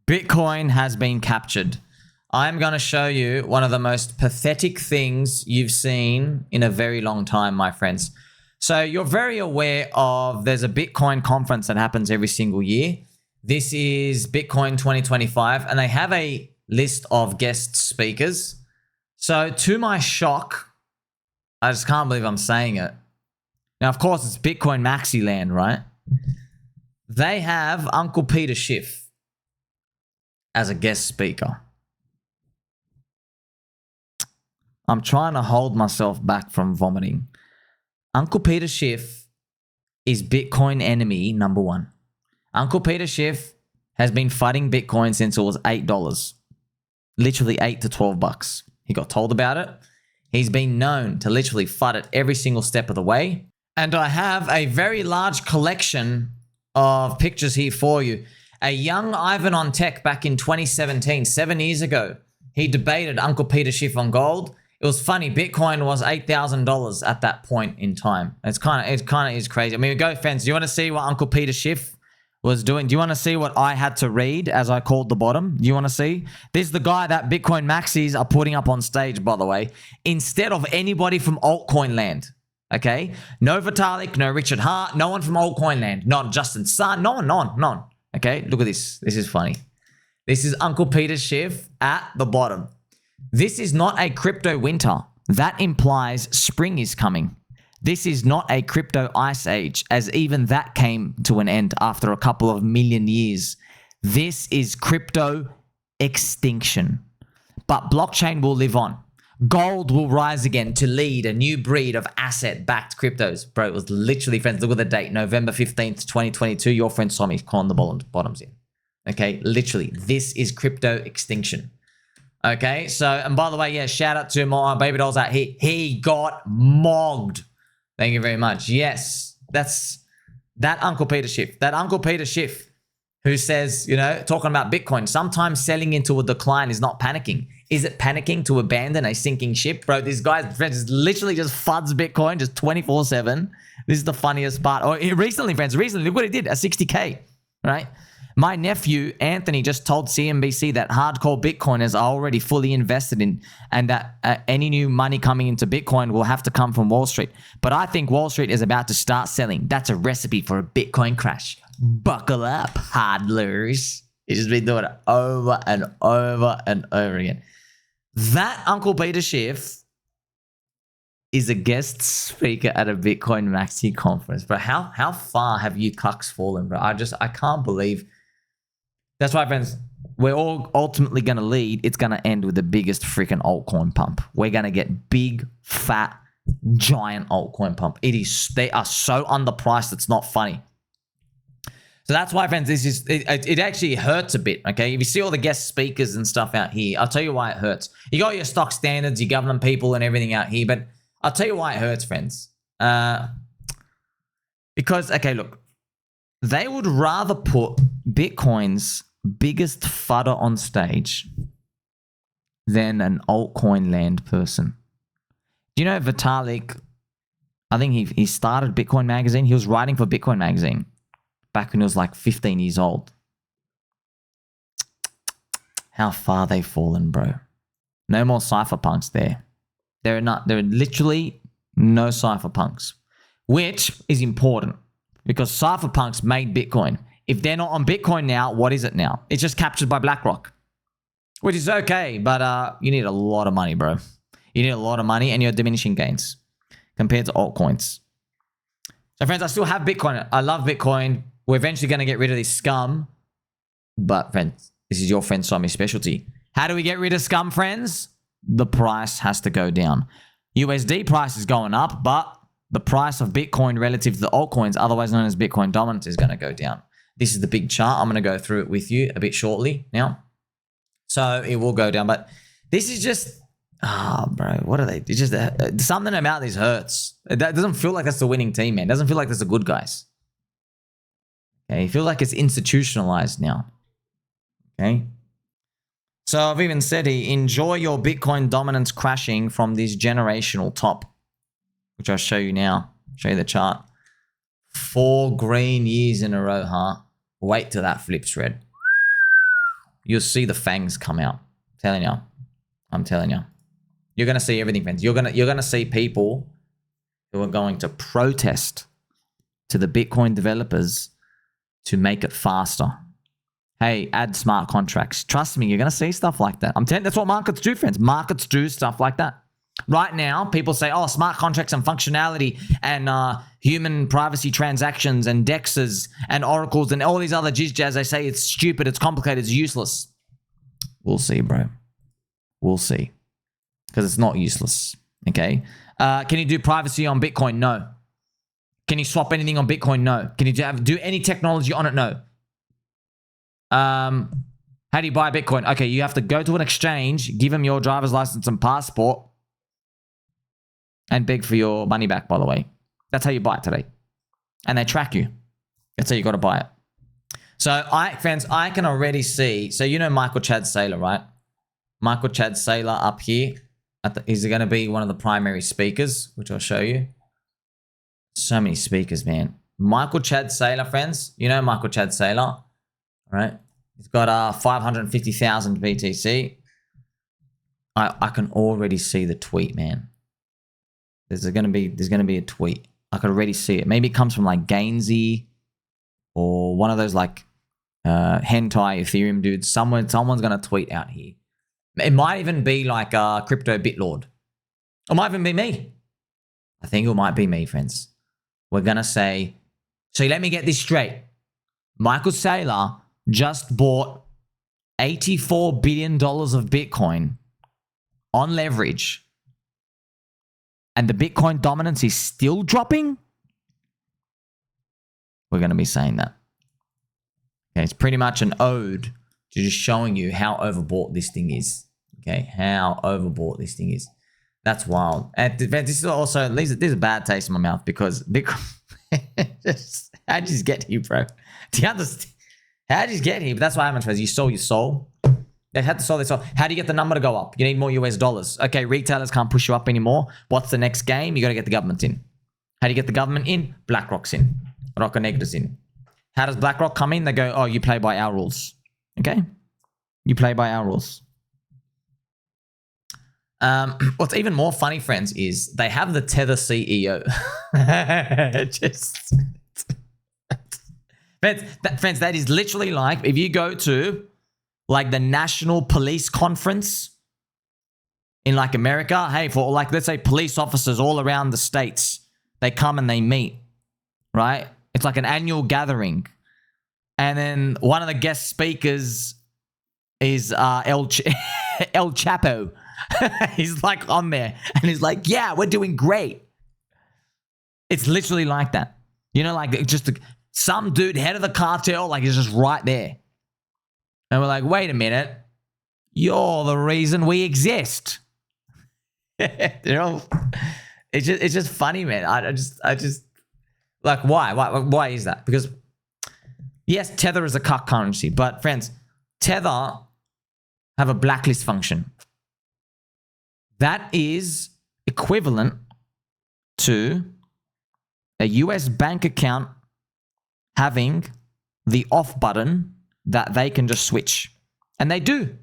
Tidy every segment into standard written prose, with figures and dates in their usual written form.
Bitcoin has been captured. I'm going to show you one of the most pathetic things you've seen in a very long time, my friends. So you're very aware of there's a Bitcoin conference that happens every single year. This is Bitcoin 2025, and they have a list of guest speakers. So to my shock, I just can't believe I'm saying it. Now, of course, it's Bitcoin Maxi land, right? They have Uncle Peter Schiff as a guest speaker. I'm trying to hold myself back from vomiting. Uncle Peter Schiff is Bitcoin enemy number one. Uncle Peter Schiff has been fighting Bitcoin since it was $8. Literally $8 to $12. He got told about it. He's been known to literally fight it every single step of the way. And I have a very large collection of pictures here for you. A young Ivan on Tech back in 2017, 7 years ago, he debated Uncle Peter Schiff on gold. It was funny. Bitcoin was $8,000 at that point in time. It kind of is crazy. I mean, go fans. Do you want to see what Uncle Peter Schiff was doing? Do you want to see what I had to read as I called the bottom? Do you want to see? This is the guy that Bitcoin Maxis are putting up on stage, by the way, instead of anybody from altcoin land. Okay? No Vitalik, no Richard Hart, no one from altcoin land. Not Justin Sun, no one. Okay? Look at this. This is funny. This is Uncle Peter Schiff at the bottom. This is not a crypto winter. That implies spring is coming. This is not a crypto ice age, as even that came to an end after a couple of million years. This is crypto extinction. But blockchain will live on. Gold will rise again to lead a new breed of asset-backed cryptos. Bro, it was literally, friends, look at the date, November 15th, 2022. Your friend saw me calling the bottoms in. Okay, literally, this is crypto extinction. Okay, so, and by the way, yeah, shout out to my baby dolls out here. He got mogged. Thank you very much. Yes, that's that Uncle Peter Schiff. That Uncle Peter Schiff who says, you know, talking about Bitcoin, sometimes selling into a decline is not panicking. Is it panicking to abandon a sinking ship? Bro, this guy's friends literally just fuds Bitcoin just 24/7. This is the funniest part. Or recently, look what he did, a 60K, right? My nephew, Anthony, just told CNBC that hardcore Bitcoiners are already fully invested in and that any new money coming into Bitcoin will have to come from Wall Street. But I think Wall Street is about to start selling. That's a recipe for a Bitcoin crash. Buckle up, hodlers. He's just been doing it over and over and over again. That Uncle Peter Schiff is a guest speaker at a Bitcoin Maxi conference. Bro, how far have you cucks fallen, bro? I can't believe... That's why, friends, we're all ultimately going to lead. It's going to end with the biggest freaking altcoin pump. We're going to get big, fat, giant altcoin pump. They are so underpriced, it's not funny. So that's why, friends, it actually hurts a bit, okay? If you see all the guest speakers and stuff out here, I'll tell you why it hurts. You got your stock standards, your government people and everything out here, but I'll tell you why it hurts, friends. Because, okay, look, they would rather put Bitcoin's biggest fudder on stage than an altcoin land person. Do you know Vitalik? I think he started Bitcoin Magazine. He was writing for Bitcoin Magazine back when he was like 15 years old. How far they've fallen, bro. No more cypherpunks there. There are literally no cypherpunks, which is important because cypherpunks made Bitcoin. If they're not on Bitcoin now, what is it now? It's just captured by BlackRock, which is okay, but you need a lot of money, bro. You need a lot of money and you're diminishing gains compared to altcoins. So, friends, I still have Bitcoin. I love Bitcoin. We're eventually going to get rid of this scum. But, friends, this is your friend Somi's specialty. How do we get rid of scum, friends? The price has to go down. USD price is going up, but the price of Bitcoin relative to the altcoins, otherwise known as Bitcoin dominance, is going to go down. This is the big chart. I'm going to go through it with you a bit shortly now. So it will go down. But this is just, bro, what are they? It's just something about this hurts. That doesn't feel like that's the winning team, man. It doesn't feel like that's the good guys. Okay, it feels like it's institutionalized now. Okay. So I've even said here, enjoy your Bitcoin dominance crashing from this generational top, which I'll show you now. Show you the chart. 4 green years in a row, huh? Wait till that flips red. you'll see the fangs come out. I'm telling you. You're gonna see everything, friends. You're gonna see people who are going to protest to the Bitcoin developers to make it faster. Hey, add smart contracts. Trust me, you're gonna see stuff like that. I'm telling you, that's what markets do, friends. Markets do stuff like that. Right now, people say, oh, smart contracts and functionality and human privacy transactions and DEXs and oracles and all these other jizz-jazz. They say it's stupid, it's complicated, it's useless. We'll see, bro. We'll see. Because it's not useless, okay? Can you do privacy on Bitcoin? No. Can you swap anything on Bitcoin? No. Can you do any technology on it? No. How do you buy Bitcoin? Okay, you have to go to an exchange, give them your driver's license and passport, and beg for your money back, by the way. That's how you buy it today. And they track you. That's how you got to buy it. So, friends, I can already see. So, you know Michael Chad Saylor, right? Michael Chad Saylor up here. Is going to be one of the primary speakers, which I'll show you. So many speakers, man. Michael Chad Saylor, friends. You know Michael Chad Saylor, right? He's got 550,000 BTC. I can already see the tweet, man. There's gonna be a tweet. I can already see it. Maybe it comes from like Gainsey or one of those like hentai Ethereum dudes. Someone's gonna tweet out here. It might even be like Crypto Bitlord. It might even be me. I think it might be me, friends. We're gonna say, so let me get this straight. Michael Saylor just bought $84 billion of Bitcoin on leverage. And the Bitcoin dominance is still dropping? We're going to be saying that. Okay, it's pretty much an ode to just showing you how overbought this thing is. Okay, how overbought this thing is. That's wild. And this is also, there's a bad taste in my mouth because Bitcoin, how'd you just get here, bro? Do you understand? How'd you get here? But that's what happens, friends. You sold your soul. They had to sell their soul. How do you get the number to go up? You need more US dollars. Okay, retailers can't push you up anymore. What's the next game? You got to get the government in. How do you get the government in? BlackRock's in. Rocco Negra's in. How does BlackRock come in? They go, oh, you play by our rules. Okay? You play by our rules. What's even more funny, friends, is they have the Tether CEO. Friends, that is literally like if you go to like the National Police Conference in like America, hey, for like, let's say police officers all around the states, they come and they meet, right? It's like an annual gathering. And then one of the guest speakers is El Chapo. He's like on there and he's like, yeah, we're doing great. It's literally like that. You know, like just some dude, head of the cartel, like he's just right there. And we're like, wait a minute, you're the reason we exist. You know, it's just funny, man. I just like, why is that? Because yes, Tether is a cuck currency, but friends, Tether have a blacklist function. That is equivalent to a US bank account having the off button that they can just switch. And they do.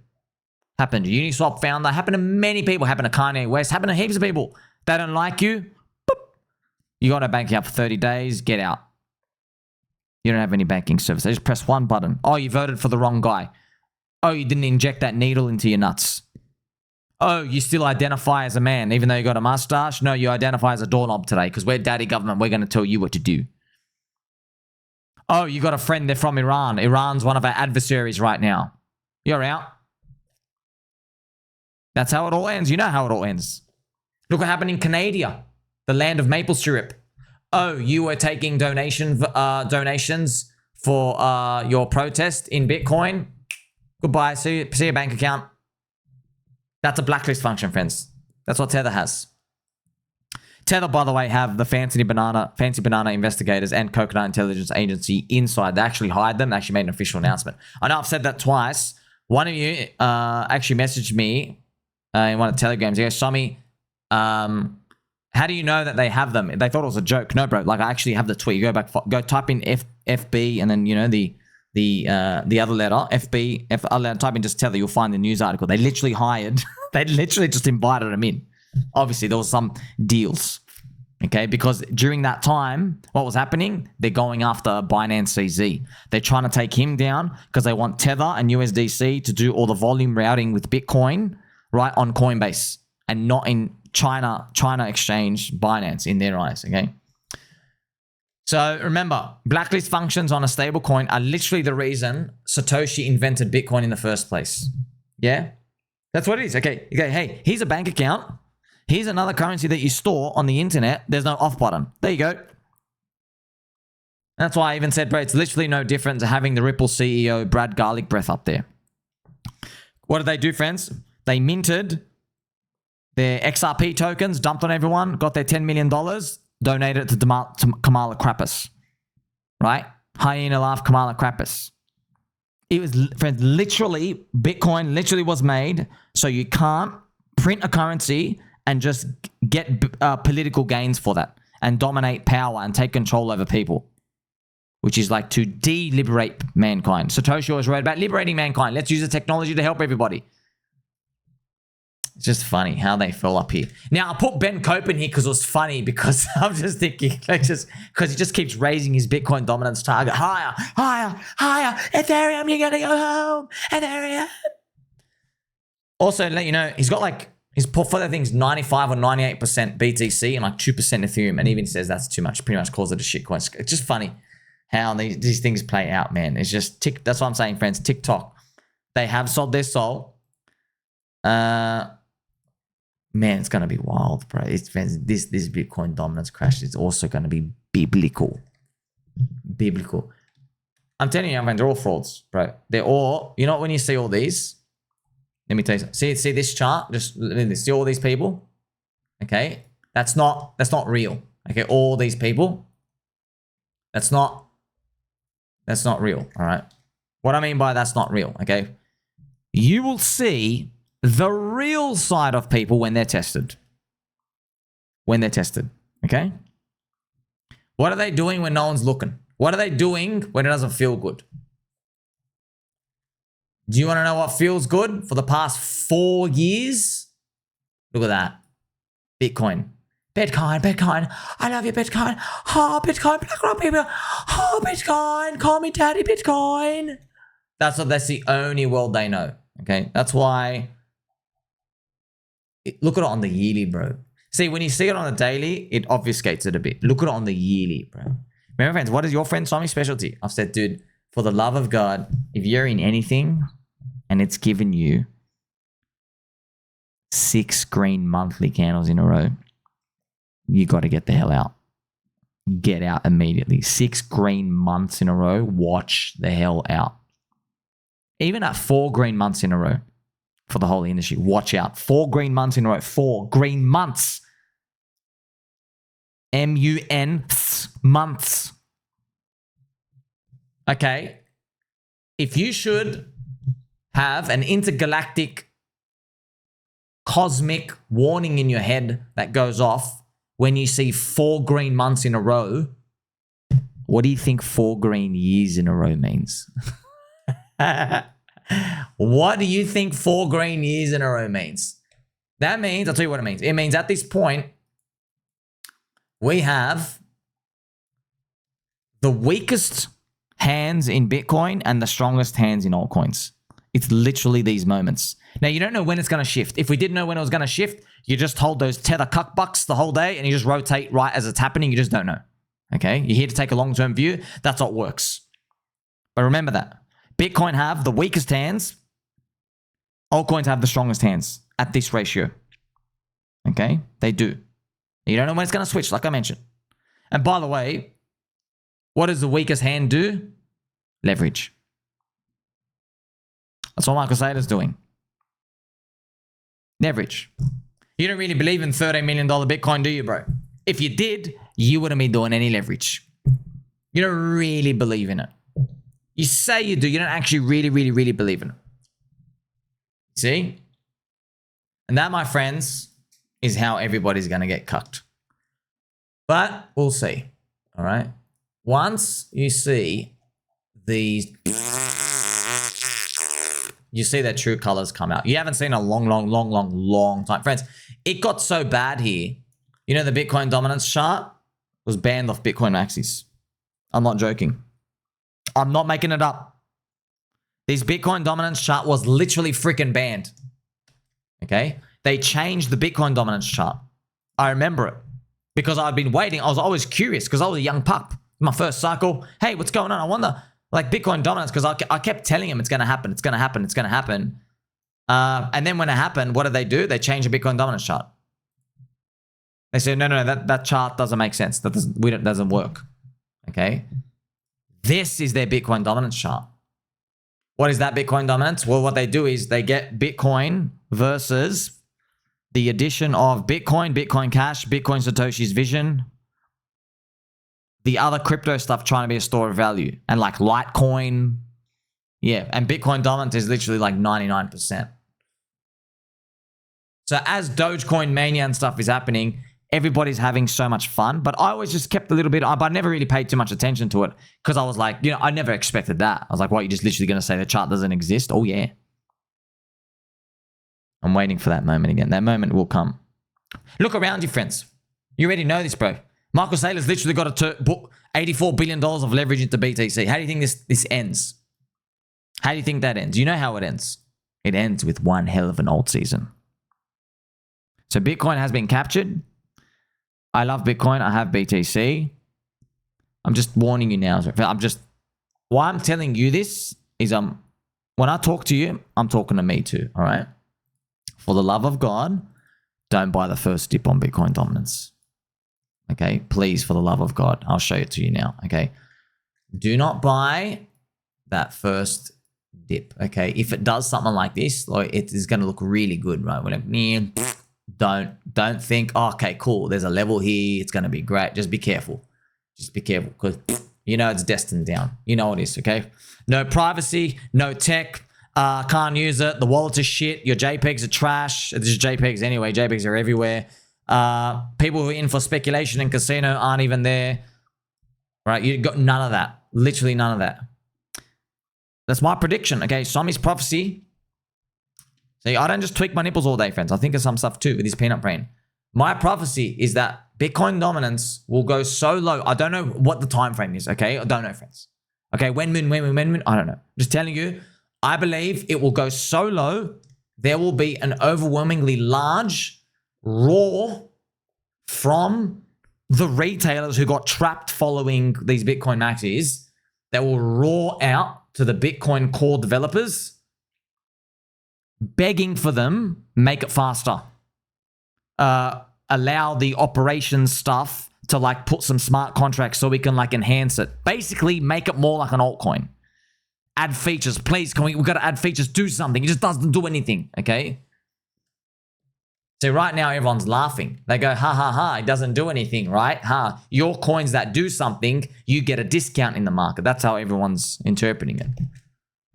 Happened to Uniswap founder, happened to many people, happened to Kanye West, happened to heaps of people. They don't like you, boop. You got no banking account for 30 days, get out. You don't have any banking service. They just press one button. Oh, you voted for the wrong guy. Oh, you didn't inject that needle into your nuts. Oh, you still identify as a man, even though you got a mustache? No, you identify as a doorknob today because we're daddy government. We're going to tell you what to do. Oh, you got a friend, they're from Iran. Iran's one of our adversaries right now. You're out. That's how it all ends. You know how it all ends. Look what happened in Canada, the land of maple syrup. Oh, you were taking donations for your protest in Bitcoin. Goodbye. See your bank account. That's a blacklist function, friends. That's what Tether has. Tether, by the way, have the Fancy Banana investigators and Coconut Intelligence Agency inside. They actually hired them. They actually made an official announcement. I know I've said that twice. One of you actually messaged me in one of the telegrams. He goes, Somi, how do you know that they have them? They thought it was a joke. No, bro. Like, I actually have the tweet. You go back, go type in FB and then, you know, the the other letter, FB, type in just Tether, you'll find the news article. They literally hired, they literally just invited him in. Obviously, there was some deals, okay? Because during that time, what was happening? They're going after Binance CZ. They're trying to take him down because they want Tether and USDC to do all the volume routing with Bitcoin, right, on Coinbase and not in China exchange Binance in their eyes, okay? So remember, Blacklist functions on a stable coin are literally the reason Satoshi invented Bitcoin in the first place. Yeah? That's what it is. Okay, hey, here's a bank account. Here's another currency that you store on the internet. There's no off button. There you go. That's why I even said, bro, it's literally no different to having the Ripple CEO Brad Garlic Breath up there. What did they do, friends? They minted their XRP tokens, dumped on everyone, got their $10 million, donated it to Kamala Krappus. Right? Hyena laugh, Kamala Krappus. It was, friends, literally, Bitcoin literally was made so you can't print a currency and just get political gains for that and dominate power and take control over people, which is like to de-liberate mankind. Satoshi always wrote about liberating mankind. Let's use the technology to help everybody. It's just funny how they fell up here. Now, I put Ben Cope in here because it was funny because I'm just thinking, because he just keeps raising his Bitcoin dominance target. Higher, higher, higher. Ethereum, you're going to go home. Ethereum. Also, to let you know, he's got like, his portfolio thing's 95 or 98% BTC and like 2% Ethereum, and even says that's too much. Pretty much calls it a shitcoin. It's just funny how these things play out, man. It's just that's what I'm saying, friends. TikTok, they have sold their soul. Man, it's gonna be wild, bro. It's, friends, this Bitcoin dominance crash is also gonna be biblical. Biblical. I'm telling you, friends, they're all frauds, bro. They're all. You know when you see all these. Let me tell you something. See this chart? Just see all these people? Okay? That's not real. Okay, all these people. That's not real, all right? What I mean by that's not real, okay? You will see the real side of people when they're tested. When they're tested, okay? What are they doing when no one's looking? What are they doing when it doesn't feel good? Do you want to know what feels good for the past 4 years? Look at that. Bitcoin. Bitcoin. I love you, Bitcoin. Oh, Bitcoin. BlackRock people. Oh, Bitcoin. Call me daddy, Bitcoin. That's the only world they know. Okay. That's why. Look at it on the yearly, bro. See, when you see it on the daily, it obfuscates it a bit. Look at it on the yearly, bro. Remember, friends, what is your friend Tommy's specialty? I've said, dude, for the love of God, if you're in anything and it's given you 6 green monthly candles in a row, you got to get the hell out. Get out immediately. 6 green months in a row, watch the hell out. Even at 4 green months in a row for the whole industry, watch out. 4 green months in a row. 4 green months. M-U-N months. Okay. If you should have an intergalactic cosmic warning in your head that goes off when you see 4 green months in a row, what do you think 4 green years in a row means? What do you think 4 green years in a row means? That means, I'll tell you what it means. It means at this point, we have the weakest hands in Bitcoin and the strongest hands in altcoins. It's literally these moments. Now, you don't know when it's going to shift. If we did know when it was going to shift, you just hold those tether cuck bucks the whole day and you just rotate right as it's happening. You just don't know. Okay? You're here to take a long-term view. That's what works. But remember that. Bitcoin have the weakest hands. Altcoins have the strongest hands at this ratio. Okay? They do. You don't know when it's going to switch, like I mentioned. And by the way, what does the weakest hand do? Leverage. That's what Michael Saylor's doing. Leverage. You don't really believe in $13 million Bitcoin, do you, bro? If you did, you wouldn't be doing any leverage. You don't really believe in it. You say you do. You don't actually really believe in it. See? And that, my friends, is how everybody's going to get cucked. But we'll see. All right? Once you see these, you see their true colors come out. You haven't seen a long time. Friends, it got so bad here. You know, the Bitcoin dominance chart was banned off Bitcoin Maxis. I'm not joking. I'm not making it up. This Bitcoin dominance chart was literally freaking banned. Okay? They changed the Bitcoin dominance chart. I remember it because I'd been waiting. I was always curious because I was a young pup. My first cycle. Hey, what's going on? I wonder, like, Bitcoin dominance, because I kept telling him it's going to happen. It's going to happen. It's going to happen. And then when it happened, what did they do? They changed the Bitcoin dominance chart. They said, no, that chart doesn't make sense. That doesn't work. Okay? This is their Bitcoin dominance chart. What is that Bitcoin dominance? Well, what they do is they get Bitcoin versus the addition of Bitcoin, Bitcoin Cash, Bitcoin Satoshi's Vision, the other crypto stuff trying to be a store of value, and like Litecoin. Yeah, and Bitcoin dominance is literally like 99%. So as Dogecoin mania and stuff is happening, everybody's having so much fun, but I always just kept a little bit, but I never really paid too much attention to it because I was like, you know, I never expected that. I was like, what, you're just literally going to say the chart doesn't exist? Oh, yeah. I'm waiting for that moment again. That moment will come. Look around you, friends. You already know this, bro. Michael Saylor's literally got $84 billion of leverage into BTC. How do you think this ends? How do you think that ends? You know how it ends. It ends with one hell of an alt season. So Bitcoin has been captured. I love Bitcoin. I have BTC. I'm just warning you now. Why I'm telling you this is when I talk to you, I'm talking to me too, all right? For the love of God, don't buy the first dip on Bitcoin dominance. Okay? Please, for the love of God. I'll show it to you now, okay? Do not buy that first dip, okay? If it does something like this, like, it is going to look really good, right? Don't think, oh, okay, cool, there's a level here, it's going to be great. Just be careful. Just be careful because you know it's destined down. You know it is, okay? No privacy, no tech, can't use it. The wallet is shit. Your JPEGs are trash. This is JPEGs anyway. JPEGs are everywhere. People who are in for speculation and casino aren't even there. Right? You got none of that. Literally none of that. That's my prediction, okay? Somi's prophecy. See, I don't just tweak my nipples all day, friends. I think of some stuff too with this peanut brain. My prophecy is that Bitcoin dominance will go so low. I don't know what the time frame is, okay? I don't know, friends. Okay, when, I don't know. Just telling you, I believe it will go so low, there will be an overwhelmingly large roar from the retailers who got trapped following these Bitcoin maxis that will roar out to the Bitcoin core developers, begging for them, make it faster. Allow the operations stuff to like put some smart contracts so we can like enhance it. Basically, make it more like an altcoin. Add features, please. We've got to add features, do something. It just doesn't do anything, okay? So right now, everyone's laughing. They go, ha, ha, ha, it doesn't do anything, right? Ha, your coins that do something, you get a discount in the market. That's how everyone's interpreting it.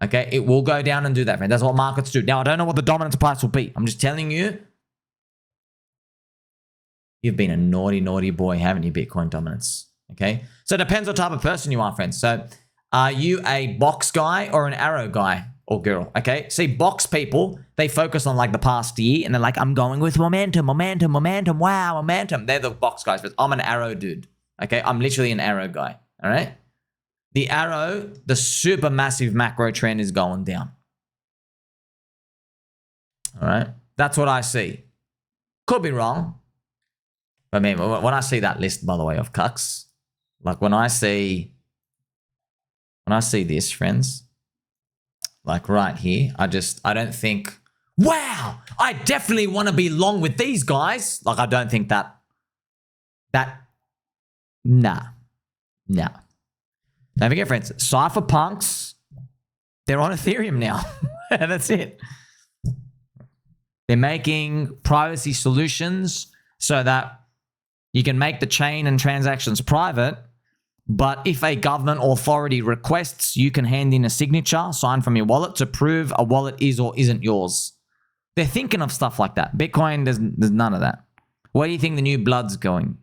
Okay, it will go down and do that, friend. That's what markets do. Now, I don't know what the dominance price will be. I'm just telling you, you've been a naughty, naughty boy, haven't you, Bitcoin dominance? Okay, so it depends what type of person you are, friends. So are you a box guy or an arrow guy or girl? Okay, see, box people, they focus on like the past year and they're like, I'm going with momentum, momentum, momentum, wow, momentum. They're the box guys, but I'm an arrow dude. Okay, I'm literally an arrow guy, all right? The arrow, the super massive macro trend is going down. All right, that's what I see. Could be wrong. But man, when I see that list, by the way, of cucks, like when I see this, friends, like right here, I don't think, wow, I definitely want to be long with these guys. Like, I don't think that, nah. Don't forget, friends, cypherpunks, they're on Ethereum now. And that's it. They're making privacy solutions so that you can make the chain and transactions private, but if a government authority requests, you can hand in a signature signed from your wallet to prove a wallet is or isn't yours. They're thinking of stuff like that. Bitcoin, there's none of that. Where do you think the new blood's going?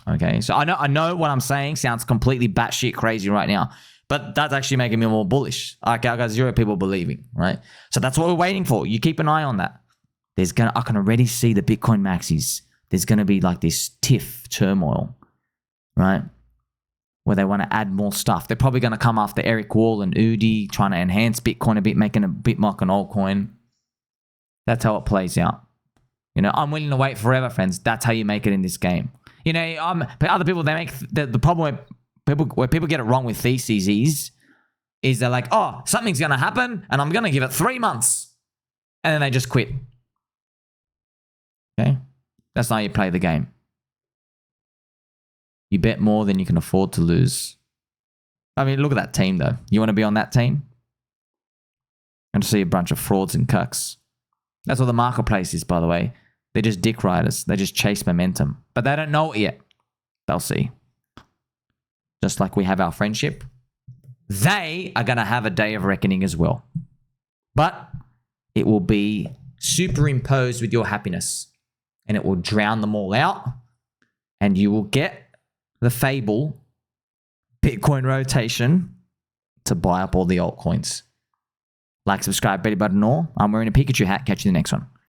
Okay, so I know what I'm saying sounds completely batshit crazy right now, But that's actually making me more bullish. Okay, I got 0 people believing, right? So that's what we're waiting for. You keep an eye on that. I can already see the Bitcoin Maxis. There's going to be like this tiff turmoil, right? Where they want to add more stuff. They're probably going to come after Eric Wall and Udi, trying to enhance Bitcoin a bit, making a bit more an altcoin. That's how it plays out. I'm willing to wait forever, friends. That's how you make it in this game. But other people, they make the problem where people get it wrong with theses is they're like, oh, something's going to happen and I'm going to give it 3 months. And then they just quit. Okay? That's not how you play the game. You bet more than you can afford to lose. I mean, look at that team, though. You want to be on that team? And to see a bunch of frauds and cucks. That's what the marketplace is, by the way. They're just dick riders. They just chase momentum. But they don't know it yet. They'll see. Just like we have our friendship. They are going to have a day of reckoning as well. But it will be superimposed with your happiness. And it will drown them all out. And you will get the fable Bitcoin rotation to buy up all the altcoins. Like, subscribe, belly button, all. I'm wearing a Pikachu hat. Catch you in the next one.